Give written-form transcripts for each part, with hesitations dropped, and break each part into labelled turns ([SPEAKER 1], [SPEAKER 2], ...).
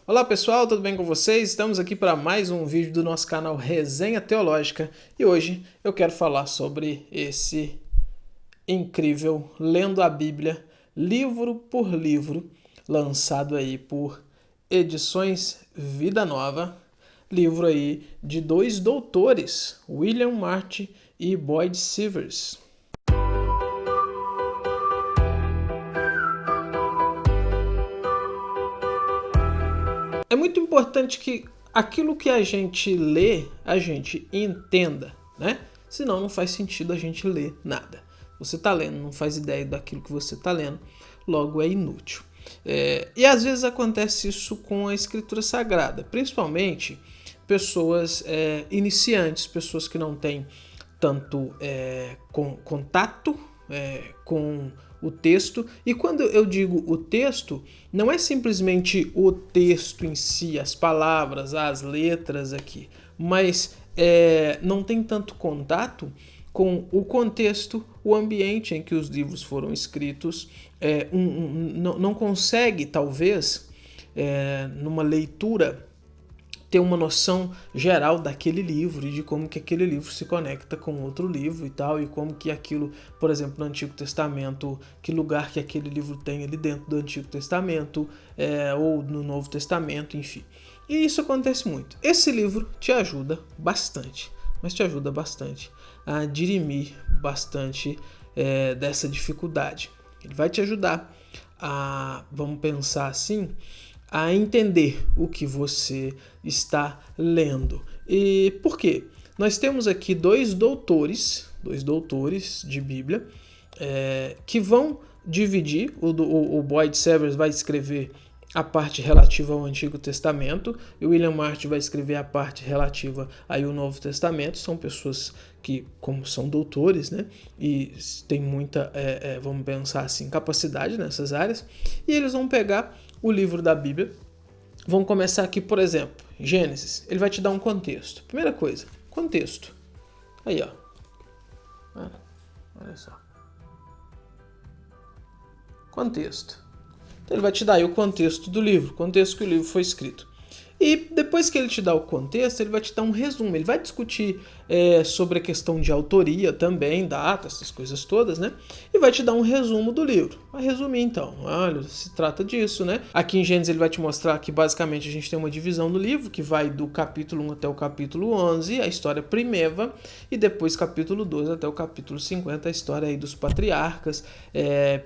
[SPEAKER 1] Olá pessoal, tudo bem com vocês? Estamos aqui para mais um vídeo do nosso canal Resenha Teológica e hoje eu quero falar sobre esse incrível Lendo a Bíblia, livro por livro, lançado aí por Edições Vida Nova, livro aí de dois doutores, William Marty e Boyd Sivers. É muito importante que aquilo que a gente lê, a gente entenda, né? Senão não faz sentido a gente ler nada. Você está lendo, não faz ideia daquilo que você está lendo, logo é inútil. E às vezes acontece isso com a Escritura Sagrada, principalmente pessoas iniciantes, pessoas que não têm tanto contato com o texto. E quando eu digo o texto, não é simplesmente o texto em si, as palavras, as letras aqui, mas não tem tanto contato com o contexto, o ambiente em que os livros foram escritos, não consegue, talvez, numa leitura, ter uma noção geral daquele livro e de como que aquele livro se conecta com outro livro e tal, e como que aquilo, por exemplo, no Antigo Testamento, que lugar que aquele livro tem ali dentro do Antigo Testamento, ou no Novo Testamento, enfim. E isso acontece muito. Esse livro te ajuda bastante, mas te ajuda bastante a dirimir bastante dessa dificuldade. Ele vai te ajudar a, vamos pensar assim, a entender o que você está lendo. E por quê? Nós temos aqui dois doutores de Bíblia, que vão dividir. O Boyd Sivers vai escrever a parte relativa ao Antigo Testamento e o William Marty vai escrever a parte relativa ao Novo Testamento. São pessoas que, como são doutores, né, e tem muita, vamos pensar assim, capacidade nessas áreas, e eles vão pegar o livro da Bíblia. Vamos começar aqui, por exemplo, Gênesis. Ele vai te dar um contexto. Primeira coisa, contexto. Aí, ó. Olha só. Contexto. Então ele vai te dar aí o contexto do livro, o contexto que o livro foi escrito. E depois que ele te dá o contexto, ele vai te dar um resumo. Ele vai discutir sobre a questão de autoria também, data, essas coisas todas, né? E vai te dar um resumo do livro. Vai resumir então. Olha, se trata disso, né? Aqui em Gênesis ele vai te mostrar que basicamente a gente tem uma divisão do livro, que vai do capítulo 1 até o capítulo 11, a história primeva, e depois capítulo 12 até o capítulo 50, a história aí dos patriarcas,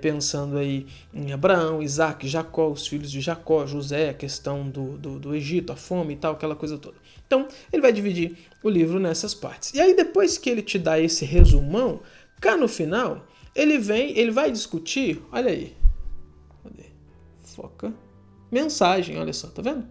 [SPEAKER 1] pensando aí em Abraão, Isaac, Jacó, os filhos de Jacó, José, a questão do Egito, a fome e tal, aquela coisa toda. Então, ele vai dividir o livro nessas partes. E aí, depois que ele te dá esse resumão, cá no final, ele vai discutir, olha aí, cadê? Foca, mensagem, olha só, tá vendo?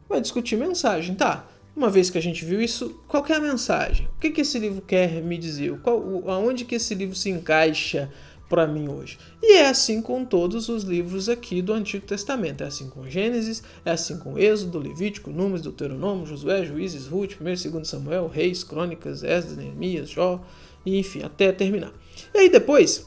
[SPEAKER 1] Vai discutir mensagem, tá? Uma vez que a gente viu isso, qual que é a mensagem? O que esse livro quer me dizer? Aonde que esse livro se encaixa para mim hoje? E é assim com todos os livros aqui do Antigo Testamento. É assim com Gênesis, é assim com Êxodo, Levítico, Números, Deuteronômio, Josué, Juízes, Ruth, 1º e 2º Samuel, Reis, Crônicas, Esdras, Neemias, Jó, e enfim, até terminar. E aí depois,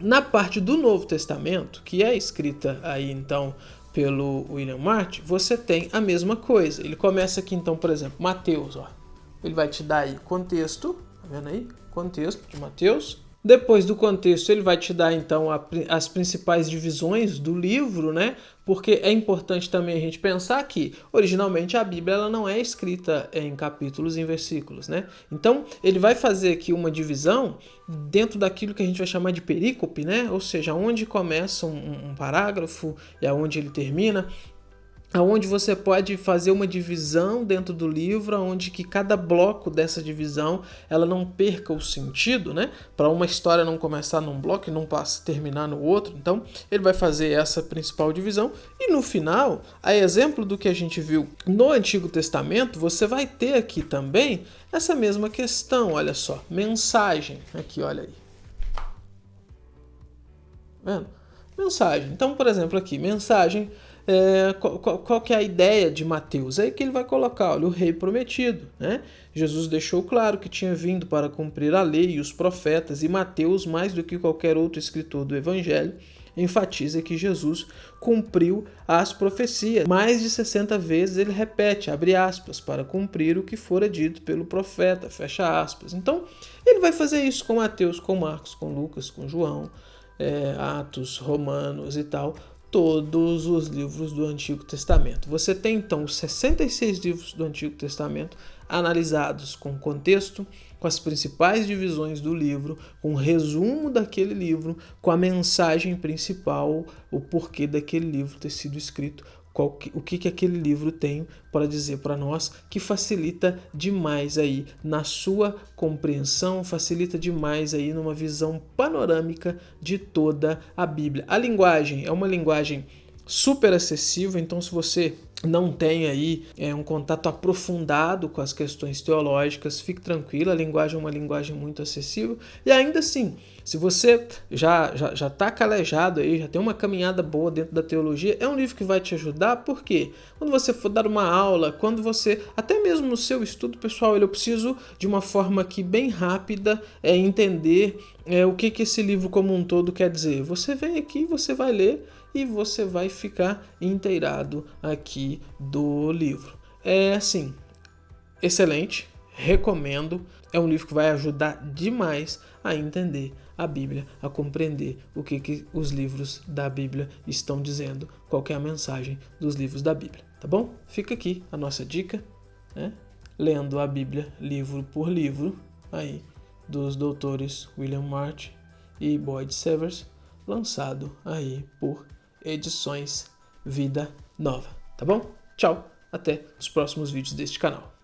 [SPEAKER 1] na parte do Novo Testamento, que é escrita aí então pelo William Marty, você tem a mesma coisa. Ele começa aqui então, por exemplo, Mateus, ó. Ele vai te dar aí contexto, tá vendo aí? Contexto de Mateus. Depois do contexto, ele vai te dar, então, as principais divisões do livro, né? Porque é importante também a gente pensar que, originalmente, a Bíblia ela não é escrita em capítulos e em versículos, né? Então, ele vai fazer aqui uma divisão dentro daquilo que a gente vai chamar de perícope, né? Ou seja, onde começa um parágrafo e aonde ele termina, aonde você pode fazer uma divisão dentro do livro, onde que cada bloco dessa divisão ela não perca o sentido, né? Para uma história não começar num bloco e não terminar no outro. Então, ele vai fazer essa principal divisão e no final, a exemplo do que a gente viu no Antigo Testamento, você vai ter aqui também essa mesma questão, olha só, mensagem, aqui, olha aí. Tá vendo? Mensagem. Então, por exemplo, aqui, mensagem. Qual que é a ideia de Mateus? É que ele vai colocar, olha, o rei prometido, né? Jesus deixou claro que tinha vindo para cumprir a lei e os profetas, e Mateus, mais do que qualquer outro escritor do evangelho, enfatiza que Jesus cumpriu as profecias. Mais de 60 vezes ele repete, abre aspas, para cumprir o que fora dito pelo profeta, fecha aspas. Então, ele vai fazer isso com Mateus, com Marcos, com Lucas, com João, Atos, Romanos e tal, todos os livros do Antigo Testamento. Você tem então os 66 livros do Antigo Testamento analisados com contexto, com as principais divisões do livro, com um resumo daquele livro, com a mensagem principal, o porquê daquele livro ter sido escrito, o que aquele livro tem para dizer para nós, que facilita demais aí na sua compreensão, facilita demais aí numa visão panorâmica de toda a Bíblia. A linguagem é uma linguagem super acessível, então se você não tem aí um contato aprofundado com as questões teológicas, fique tranquilo, a linguagem é uma linguagem muito acessível. E ainda assim, se você já está calejado aí, já tem uma caminhada boa dentro da teologia, é um livro que vai te ajudar, porque quando você for dar uma aula, quando você, até mesmo no seu estudo pessoal, eu preciso de uma forma aqui bem rápida entender o que esse livro como um todo quer dizer. Você vem aqui, você vai ler e você vai ficar inteirado aqui do livro. É assim, excelente, recomendo. É um livro que vai ajudar demais a entender a Bíblia, a compreender o que os livros da Bíblia estão dizendo, qual que é a mensagem dos livros da Bíblia, tá bom? Fica aqui a nossa dica, né? Lendo a Bíblia livro por livro, aí, dos doutores William March e Boyd Severs, lançado aí por Edições Vida Nova, tá bom? Tchau, até os próximos vídeos deste canal.